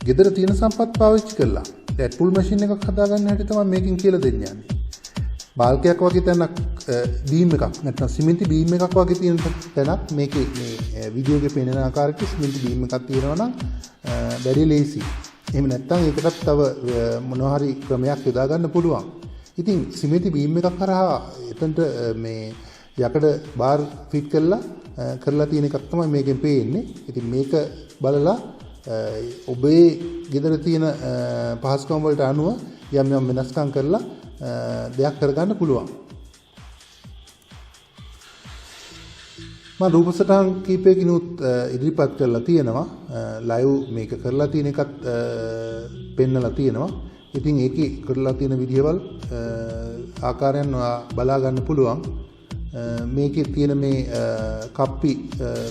ගෙදර තියෙන සම්පත් පාවිච්චි කරලා ඩෙඩ් පුල් මැෂින් එකක් හදාගන්න හැටි තමයි මේකෙන් කියලා දෙන්නේ යන්නේ. බාල්කයක් වගේ තැනක් බීම් එකක් නැත්නම් සිමෙන්ති බීම් එකක් වගේ තියෙන තැනක් මේකේ මේ වීඩියෝ එකේ පේන ආකාරයට සිමෙන්ති බීම් එකක් තියෙනවා නම් බැරි ලේසි. එහෙම නැත්නම් ඒකටත් තව මොනවා හරි ක්‍රමයක් යොදා ගන්න පුළුවන්. ඉතින් සිමෙන්ති බීම් එකක් කරා එතනට මේ යකඩ බාර් ෆිට කරලා තියෙන එකක් තමයි මේකෙන් පේන්නේ. ඉතින් මේක බලලා ඔබේ ගෙදර තියෙන පහසුකම් වලට අනුව යම් යම් වෙනස්කම් කරලා දෙයක් කරගන්න පුළුවන්. මම රූපසටහන් කීපයකිනුත් ඉදිරිපත් කරලා තියෙනවා. ලයිව් මේක කරලා තියෙන එකත් පෙන්නලා තියෙනවා. ඉතින් ඒකේ කරලා තියෙන විදිහවල් ආකාරයන් බලා ගන්න පුළුවන්. මේකේ තියෙන මේ කප්පි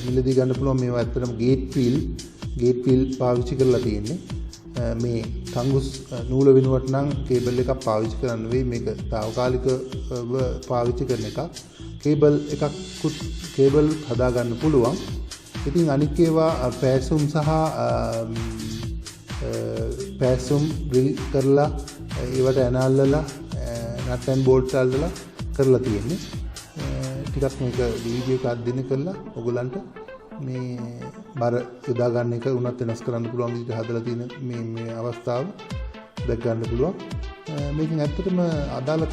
මිලදී ගන්න පුළුවන්. මේවා ඇත්තටම ගේට් ෆීල් පාවිච්චි කරලා තියෙන්නේ. මේ තංගුස් නූල වෙනුවට නම් කේබල් එකක් පාවිච්චි කරන්න වෙයි. මේක తాවකාලිකව පාවිච්චි කරන එකක්. කේබල් හදා ගන්න පුළුවන්. ඉතින් අනික් ඒවා පැසුම් සහ පැසුම් ඩ්‍රිල් කරලා ඒවට ඇනල්ලලා නට් ඇන්ඩ් බෝල්ට් අල්ලලා කරලා තියෙන්නේ. ටිකක් මේක වීඩියෝ එකක් අදින කරලා ඔයගලන්ට මේ බර යොදා ගන්න එක උනත් වෙනස් කරන්න පුළුවන් විදිහට හදලා තියෙන මේ අවස්ථාව දැක් ගන්න පුළුවන්. මේකෙන් ඇත්තටම අදාළ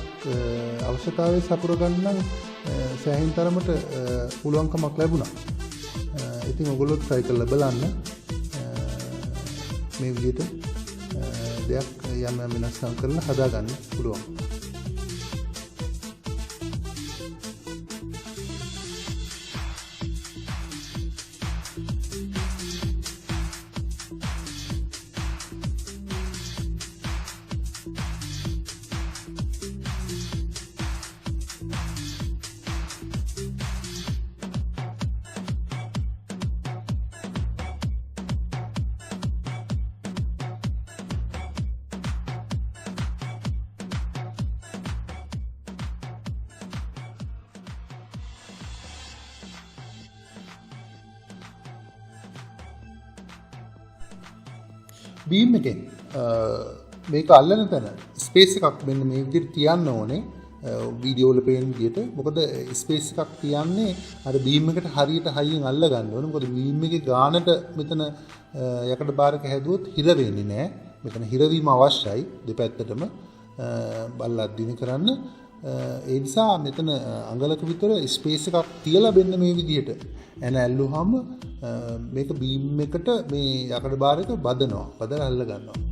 අවශ්‍යතාවය සපුර ගන්න නම් සෑහෙන තරමට පුළුවන්කමක් ලැබුණා. ඉතින් ඔයගොල්ලෝ try කරලා බලන්න මේ විදිහට දෙයක් යම් වෙනස්කම් කරලා හදා ගන්න පුළුවන්. බීම් එකෙන් මේක අල්ලන තැන ස්පේස් එකක් මෙන්න මේ විදිහට තියන්න ඕනේ වීඩියෝ වල පේන විදිහට. මොකද ස්පේස් එකක් තියන්නේ අර බීම් එකට හරියට හයියෙන් අල්ල ගන්න ඕනේ. මොකද බීම් එකේ ගානට මෙතන යකඩ බාරක හැදුවොත් හිර වෙන්නේ නැහැ. මෙතන හිරවීම අවශ්‍යයි දෙපැත්තටම බල්ලා දින කරන්න. ඒ නිසා මෙතන අඟලක විතර ස්පේස් එකක් තියලා බෙන්න මේ විදිහට එන ඇල්ලුවාම මේක බීම් එකට මේ යකඩ බාරක බදනවා. බදලා අල්ල ගන්නවා.